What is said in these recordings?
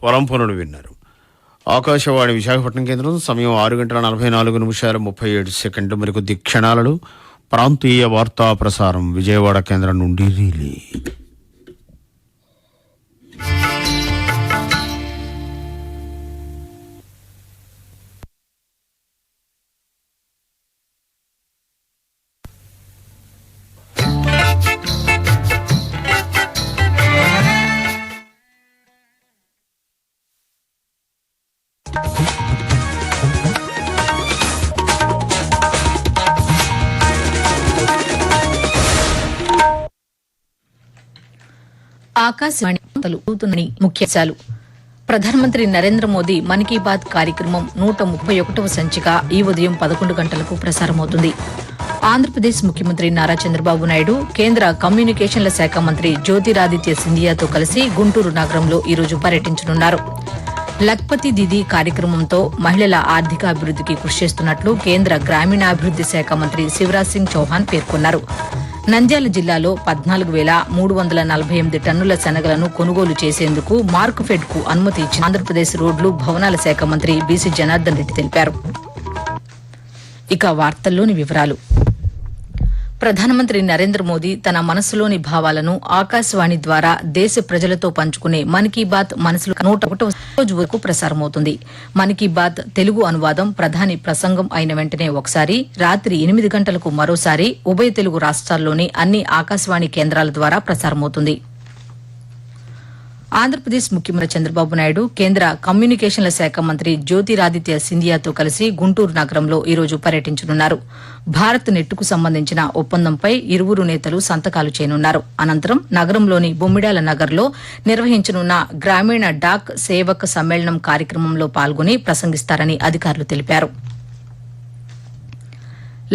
పొలం పనులు విన్నారు. ఆకాశవాణి విశాఖపట్నం కేంద్రం. సమయం 6:44 మరికొద్ది క్షణాలలో ప్రాంతీయ వార్తా ప్రసారం విజయవాడ కేంద్రం నుండి రిలే. ఆకాశవాణి ముఖ్యాంశాలు. ప్రధానమంత్రి నరేంద్ర మోదీ మన్ కీ బాత్ కార్యక్రమం 131వ సంచిక ఈ ఉదయం 11 గంటలకు ప్రసారమవుతుంది. ఆంధ్రప్రదేశ్ ముఖ్యమంత్రి నారా చంద్రబాబు నాయుడు కేంద్ర కమ్యూనికేషన్ల శాఖ మంత్రి జ్యోతిరాదిత్య సింధియాతో కలిసి గుంటూరు నగరంలో ఈరోజు పర్యటించనున్నారు. లఖ్పతి దీదీ కార్యక్రమంతో మహిళల ఆర్థికాభివృద్దికి కృషి చేస్తున్నట్లు కేంద్ర గ్రామీణాభివృద్ది శాఖ మంత్రి శివరాజ్ సింగ్ చౌహాన్ పేర్కొన్నారు. నంద్యాల జిల్లాలో 14,348 టన్నుల శనగలను కొనుగోలు చేసేందుకు మార్క్ఫెడ్ కు అనుమతి ఇచ్చిన ఆంధ్రప్రదేశ్ రోడ్లు భవనాల శాఖ మంత్రి బీసీ జనార్దన్ రెడ్డి తెలిపారు. ఇక వార్తల్లోని వివరాలు. ప్రధానమంత్రి నరేంద్ర మోదీ తన మనసులోని భావాలను ఆకాశవాణి ద్వారా దేశ ప్రజలతో పంచుకునే మన్ కీ బాత్ మనసులో 101వ రోజు వరకు ప్రసారమవుతుంది. మన్ కీ బాత్ తెలుగు అనువాదం ప్రధాని ప్రసంగం అయిన వెంటనే ఒకసారి, రాత్రి 8 గంటలకు మరోసారి ఉభయ తెలుగు రాష్ట్రాల్లోని అన్ని ఆకాశవాణి కేంద్రాల ద్వారా ప్రసారమవుతుంది. ఆంధ్రప్రదేశ్ ముఖ్యమంత్రి చంద్రబాబు నాయుడు కేంద్ర కమ్యూనికేషన్ల శాఖ మంత్రి జ్యోతిరాదిత్య సింధియాతో కలిసి గుంటూరు నగరంలో ఈరోజు పర్యటించనున్నారు. భారత్ నెట్కు సంబంధించిన ఒప్పందంపై ఇరువురు నేతలు సంతకాలు చేయనున్నారు. అనంతరం నగరంలోని బొమ్మిడాల నగర్లో నిర్వహించనున్న గ్రామీణ డాక్ సేవక్ సమ్మేళనం కార్యక్రమంలో పాల్గొని ప్రసంగిస్తారని అధికారులు తెలిపారు.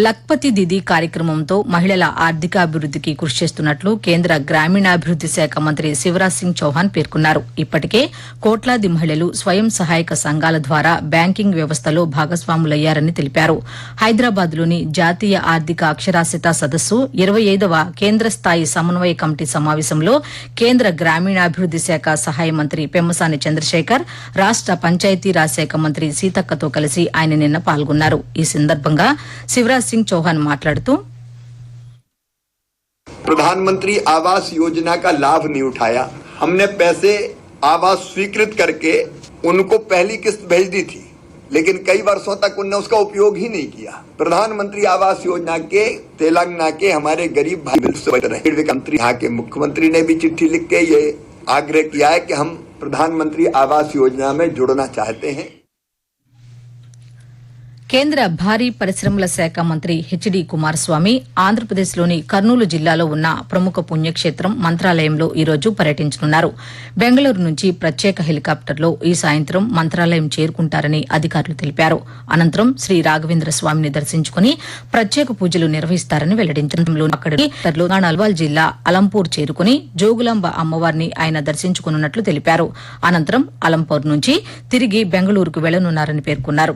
లఖ్పతి దీదీ కార్యక్రమంతో మహిళల ఆర్థికాభివృద్దికి కృషి చేస్తున్నట్లు కేంద్ర గ్రామీణాభివృద్ది శాఖ మంత్రి శివరాజ్ సింగ్ చౌహాన్ పేర్కొన్నారు. ఇప్పటికే కోట్లాది మహిళలు స్వయం సహాయక సంఘాల ద్వారా బ్యాంకింగ్ వ్యవస్థలో భాగస్వాములయ్యారని తెలిపారు. హైదరాబాద్లోని జాతీయ ఆర్థిక అక్షరాస్యత సదస్సు 25వ కేంద్ర స్థాయి సమన్వయ కమిటీ సమావేశంలో కేంద్ర గ్రామీణాభివృద్ది శాఖ సహాయ మంత్రి పెమ్మసాని చంద్రశేఖర్, రాష్ట పంచాయతీరాజ్ శాఖ మంత్రి సీతక్కతో కలిసి ఆయన నిన్న పాల్గొన్నారు. ఈ సందర్భంగా శివరాజ్ सिंह चौहान मातलाडुतू प्रधानमंत्री आवास योजना का लाभ नहीं उठाया। हमने पैसे आवास स्वीकृत करके उनको पहली किस्त भेज दी थी, लेकिन कई वर्षों तक उन्होंने उसका उपयोग ही नहीं किया। प्रधानमंत्री आवास योजना के तेलंगाना के हमारे गरीब भाई मंत्री, यहाँ के मुख्यमंत्री ने भी चिट्ठी लिख के ये आग्रह किया है कि हम प्रधानमंत्री आवास योजना में जुड़ना चाहते हैं. కేంద్ర భారీ పరిశ్రమల శాఖ మంత్రి హెచ్డి కుమారస్వామి ఆంధ్రప్రదేశ్లోని కర్నూలు జిల్లాలో ఉన్న ప్రముఖ పుణ్యక్షేత్రం మంత్రాలయంలో ఈరోజు పర్యటించనున్నారు. బెంగళూరు నుంచి ప్రత్యేక హెలికాప్టర్లో ఈ సాయంత్రం మంత్రాలయం చేరుకుంటారని అధికారులు తెలిపారు. అనంతరం శ్రీ రాఘవేంద్ర స్వామిని దర్శించుకుని ప్రత్యేక పూజలు నిర్వహిస్తారని వెల్లడించారు. తెలంగాణ జిల్లా అలంపూర్ చేరుకుని జోగులాంబ అమ్మవారిని ఆయన దర్శించుకున్నట్లు తెలిపారు. అనంతరం అలంపూర్ నుంచి తిరిగి బెంగళూరుకు వెళ్లనున్నారని పేర్కొన్నారు.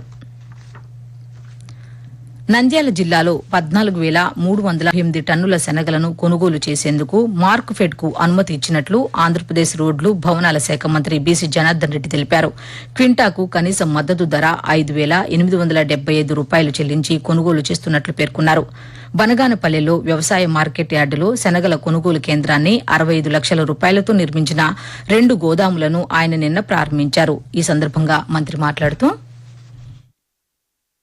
నంద్యాల జిల్లాలో 14,348 టన్నుల శనగలను కొనుగోలు చేసేందుకు మార్క్ఫెడ్ కు అనుమతి ఇచ్చినట్లు ఆంధ్రప్రదేశ్ రోడ్లు భవనాల శాఖ మంత్రి బీసీ జనార్దన్ రెడ్డి తెలిపారు. క్వింటాకు కనీస మద్దతు ధర 5,875 రూపాయలు చెల్లించి కొనుగోలు చేస్తున్నట్లు పేర్కొన్నారు. బనగానపల్లెలో వ్యవసాయ మార్కెట్ యార్డులో శనగల కొనుగోలు కేంద్రాన్ని 65 లక్షల రూపాయలతో నిర్మించిన 2 గోదాములను ఆయన నిన్న ప్రారంభించారు. ఈ సందర్భంగా మంత్రి మాట్లాడుతూ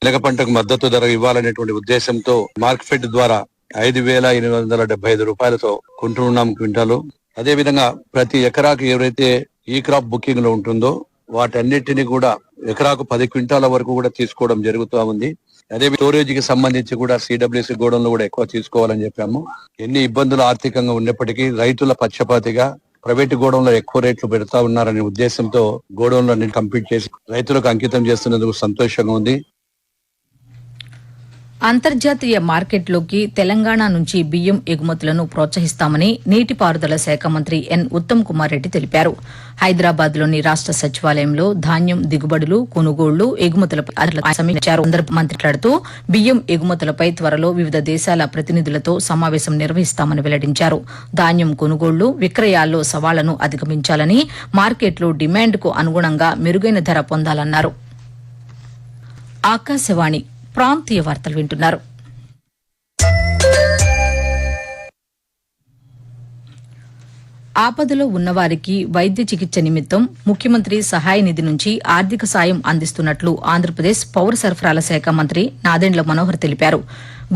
శనగ పంటకు మద్దతు ధర ఇవ్వాలనేటువంటి ఉద్దేశంతో మార్కెట్ ద్వారా 5,875 రూపాయలతో కొంటున్నాం క్వింటాలు. అదే విధంగా ప్రతి ఎకరాకు ఎవరైతే ఈ క్రాప్ బుకింగ్ లో ఉంటుందో వాటన్నిటిని కూడా ఎకరాకు 10 క్వింటాల వరకు కూడా తీసుకోవడం జరుగుతూ ఉంది. అదే స్టోరేజ్ కి సంబంధించి కూడా సిడబ్ల్యూసీ గోడౌన్లు కూడా ఎక్కువ తీసుకోవాలని చెప్పాము. ఎన్ని ఇబ్బందులు ఆర్థికంగా ఉన్నప్పటికీ రైతుల పక్షపాతిగా ప్రైవేట్ గోడౌన్లో ఎక్కువ రేట్లు పెడతా ఉన్నారనే ఉద్దేశంతో గోడౌన్లన్నీ కంప్లీట్ చేసి రైతులకు అంకితం చేస్తున్నందుకు సంతోషంగా ఉంది. అంతర్జాతీయ మార్కెట్లోకి తెలంగాణ నుంచి బియ్యం ఎగుమతులను ప్రోత్సహిస్తామని నీటిపారుదల శాఖ మంత్రి ఎన్ ఉత్తమ్ కుమార్ రెడ్డి తెలిపారు. హైదరాబాద్లోని రాష్ట సచివాలయంలో ధాన్యం దిగుబడులు, కొనుగోళ్లు, ఎగుమతులపై సమీక్షించారు. మంత్రి మాట్లాడుతూ బియ్యం ఎగుమతులపై త్వరలో వివిధ దేశాల ప్రతినిధులతో సమావేశం నిర్వహిస్తామని వెల్లడించారు. ధాన్యం కొనుగోళ్లు, విక్రయాల్లో సవాళ్లను అధిగమించాలని, మార్కెట్లో డిమాండ్కు అనుగుణంగా మెరుగైన ధర పొందాలన్నారు. ఆకాశవాణి ప్రాంతీయ వార్తలు వింటున్నారు. ఆపదలో ఉన్నవారికి వైద్య చికిత్స నిమిత్తం ముఖ్యమంత్రి సహాయ నిధి నుంచి ఆర్థిక సాయం అందిస్తున్నట్లు ఆంధ్రప్రదేశ్ పౌర సరఫరాల శాఖ మంత్రి నాదెండ్ల మనోహర్ తెలిపారు.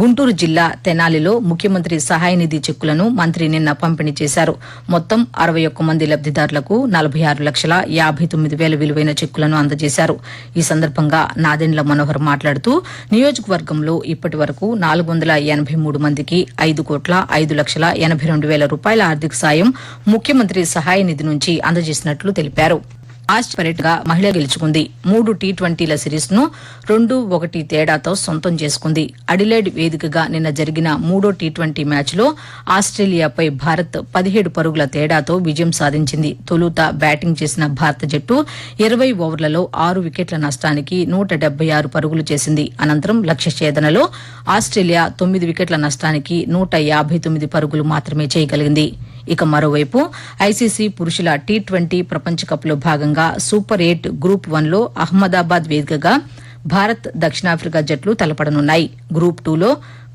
గుంటూరు జిల్లా తెనాలిలో ముఖ్యమంత్రి సహాయ నిధి చెక్కులను మంత్రి నిన్న పంపిణీ చేశారు. మొత్తం 61 మంది లబ్దిదారులకు 46,59,000 విలువైన చెక్కులను అందజేశారు. ఈ సందర్భంగా నాదెండ్ల మనోహర్ మాట్లాడుతూ నియోజకవర్గంలో ఇప్పటి వరకు 483 మందికి 5,05,82,000 రూపాయల ఆర్థిక సాయం ముఖ్యమంత్రి సహాయ నిధి నుంచి అందజేసినట్లు తెలిపారు. ఆస్ట్రేలియా మహిళ గెలుచుకుంది. 3 టీ20ల సిరీస్ ను 2-1 తేడాతో సొంతం చేసుకుంది. అడిలైడ్ వేదికగా నిన్న జరిగిన 3వ టీ20 మ్యాచ్లో ఆస్ట్రేలియాపై భారత్ 17 పరుగుల తేడాతో విజయం సాధించింది. తొలుత బ్యాటింగ్ చేసిన భారత జట్టు 20 ఓవర్లలో 6 వికెట్ల నష్టానికి 176 పరుగులు చేసింది. అనంతరం లక్ష్య ఛేదనలో ఆస్ట్రేలియా 9 వికెట్ల నష్టానికి 159 పరుగులు మాత్రమే చేయగలిగింది. ఇక మరోవైపు ఐసీసీ పురుషుల టీ20 ప్రపంచ కప్లో భాగంగా సూపర్ 8 గ్రూప్ 1లో అహ్మదాబాద్ వేదికగా భారత్, దక్షిణాఫ్రికా జట్లు తలపడనున్నాయి. గ్రూప్ 2లో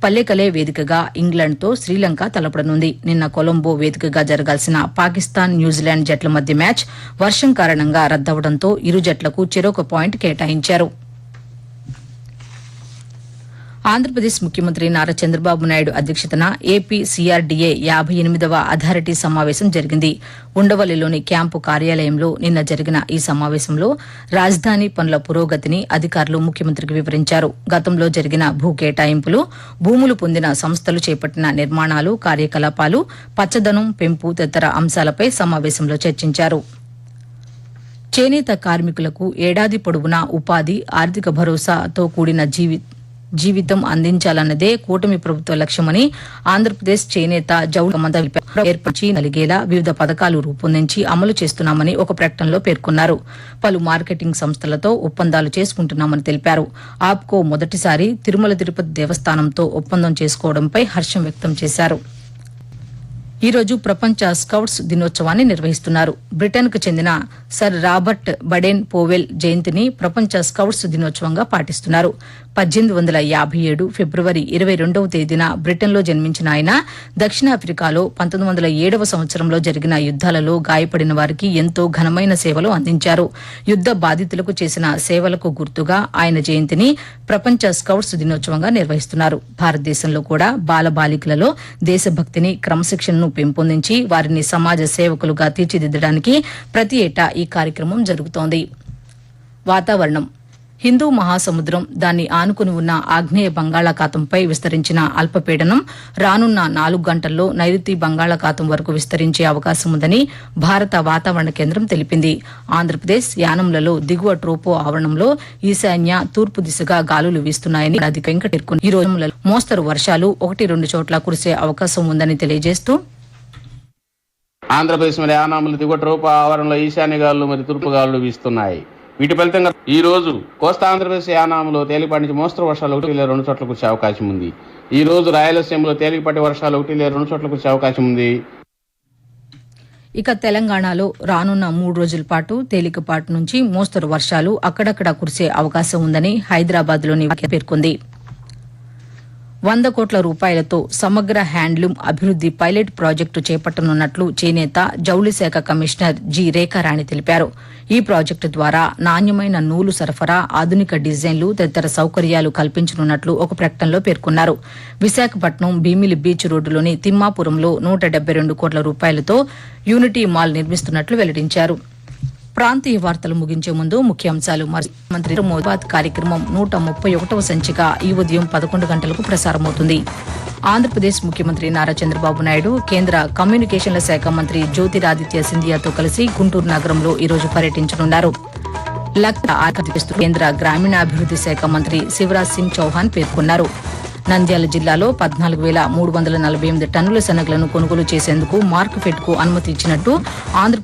పల్లెకలే వేదికగా ఇంగ్లాండ్తో శ్రీలంక తలపడనుంది. నిన్న కొలంబో వేదికగా జరగాల్సిన పాకిస్తాన్, న్యూజిలాండ్ జట్ల మధ్య మ్యాచ్ వర్షం కారణంగా రద్దవడంతో ఇరు జట్లకు చెరొక పాయింట్ కేటాయించారు. ఆంధ్రప్రదేశ్ ముఖ్యమంత్రి నారా చంద్రబాబు నాయుడు అధ్యక్షతన ఏపీ సీఆర్డీఏ 58వ అథారిటీ సమావేశం జరిగింది. ఉండవల్లిలోని క్యాంపు కార్యాలయంలో నిన్న జరిగిన ఈ సమావేశంలో రాజధాని పనుల పురోగతిని అధికారులు ముఖ్యమంత్రికి వివరించారు. గతంలో జరిగిన భూ కేటాయింపులు, భూములు పొందిన సంస్థలు చేపట్టిన నిర్మాణాలు, కార్యకలాపాలు, పచ్చదనం పెంపు తదితర అంశాలపై సమావేశంలో చర్చించారు. చేనేత కార్మికులకు ఏడాది పొడవునా ఉపాధి, ఆర్థిక భరోసాతో కూడిన జీవితం అందించాలన్నదే కూటమి ప్రభుత్వ లక్ష్యమని ఆంధ్రప్రదేశ్ చేనేత జౌళి మంత్రి ఏర్పరిచి నలిగేలా వివిధ పథకాలు రూపొందించి అమలు చేస్తున్నామని ఒక ప్రకటనలో పేర్కొన్నారు. పలు మార్కెటింగ్ సంస్థలతో ఒప్పందాలు చేసుకుంటున్నామని తెలిపారు. ఆప్కో మొదటిసారి తిరుమల తిరుపతి దేవస్థానంతో ఒప్పందం చేసుకోవడంపై హర్షం వ్యక్తం చేశారు. ఈ రోజు ప్రపంచ స్కౌట్స్ దినోత్సవాన్ని నిర్వహిస్తున్నారు. బ్రిటన్కు చెందిన సర్ రాబర్ట్ బడెన్ పోవెల్ జయంతిని ప్రపంచ స్కౌట్స్ దినోత్సవంగా పాటిస్తున్నారు. 1857 ఫిబ్రవరి 22వ తేదీన బ్రిటన్లో జన్మించిన ఆయన దక్షిణాఫ్రికాలో 1907వ సంవత్సరంలో జరిగిన యుద్దాలలో గాయపడిన వారికి ఎంతో ఘనమైన సేవలు అందించారు. యుద్ద బాధితులకు చేసిన సేవలకు గుర్తుగా ఆయన జయంతిని ప్రపంచ స్కౌట్స్ దినోత్సవంగా నిర్వహిస్తున్నారు. భారతదేశంలో కూడా బాలబాలికలలో దేశభక్తిని, క్రమశిక్షణను పెంపొందించి వారిని సమాజ సేవకులుగా తీర్చిదిద్దడానికి ప్రతి ఏటా ఈ కార్యక్రమం జరుగుతోంది. వాతావరణం. హిందూ మహాసముద్రం, దాన్ని ఆనుకుని ఉన్న ఆగ్నేయ బంగాళాఖాతంపై విస్తరించిన అల్పపీడనం రానున్న 4 గంటల్లో నైరుతి బంగాళాఖాతం వరకు విస్తరించే అవకాశం ఉందని భారత వాతావరణ కేంద్రం తెలిపింది. ఆంధ్రప్రదేశ్, యానంలలో దిగువ ట్రోపో ఆవరణంలో ఈశాన్య, తూర్పు దిశగా గాలులు వీస్తున్నాయని అధికారికంగా పేర్కొంది. ఈ రోజు మోస్తరు వర్షాలు 1-2 చోట్ల కురిసే అవకాశం ఉందని తెలియజేస్తూ ఆంధ్రప్రదేశ్ మరి యానాములు దిగువ ట్రోపో ఆవరణలో ఈశాన్య గాలులు మరి తూర్పు గాలులు వీస్తున్నాయి. వీటి ఫలితంగా ఈ రోజు కోస్తా ఆంధ్రప్రదేశ్ యానాములో తేలిపాటి నుంచి మోస్తరు వర్షాలు 1-2 చోట్ల కురిసే అవకాశం ఉంది. ఈ రోజు రాయలసీమలో తేలిపాటి వర్షాలు 1-2 చోట్ల కురిసే అవకాశం ఉంది. ఇక తెలంగాణలో రానున్న 3 రోజుల పాటు తేలికపాటి నుంచి మోస్తరు వర్షాలు అక్కడక్కడ కురిసే అవకాశం ఉందని హైదరాబాద్లోని పేర్కొంది. 100 కోట్ల రూపాయలతో సమగ్ర హ్యాండ్లూమ్ అభివృద్ది పైలట్ ప్రాజెక్టు చేపట్టనున్నట్లు చేనేత, జౌళి శాఖ కమిషనర్ జి రేఖారాణి తెలిపారు. ఈ ప్రాజెక్టు ద్వారా నాణ్యమైన నూలు సరఫరా, ఆధునిక డిజైన్లు తదితర సౌకర్యాలు కల్పించనున్నట్లు ఒక ప్రకటనలో పేర్కొన్నారు. విశాఖపట్నం భీమిలి బీచ్ రోడ్డులోని తిమ్మాపురంలో 172 కోట్ల రూపాయలతో యూనిటీ మాల్ నిర్మిస్తున్నట్లు వెల్లడించారు. ప్రాంతీయ వార్తలు ముగించే ముందు ముఖ్యాంశాలు మంత్రి మోదీ కార్యక్రమం 131వ సంచిక ఈ ఉదయం 11 గంటలకు ప్రసారమవుతుంది. ఆంధ్రప్రదేశ్ ముఖ్యమంత్రి నారా చంద్రబాబు నాయుడు కేంద్ర కమ్యూనికేషన్ల శాఖ మంత్రి జ్యోతిరాదిత్య సింధియాతో కలిసి గుంటూరు నగరంలో ఈ రోజు పర్యటించనున్నారు. కేంద్ర గ్రామీణాభివృద్ది శాఖ మంత్రి శివరాజ్ సింగ్ చౌహాన్ పేర్కొన్నారు. నంద్యాల జిల్లాలో 14,348 టన్నుల శనగలను కొనుగోలు చేసేందుకు మార్కెఫెడ్కు అనుమతి ఇచ్చినట్టు ఆంధ్రప్రదేశ్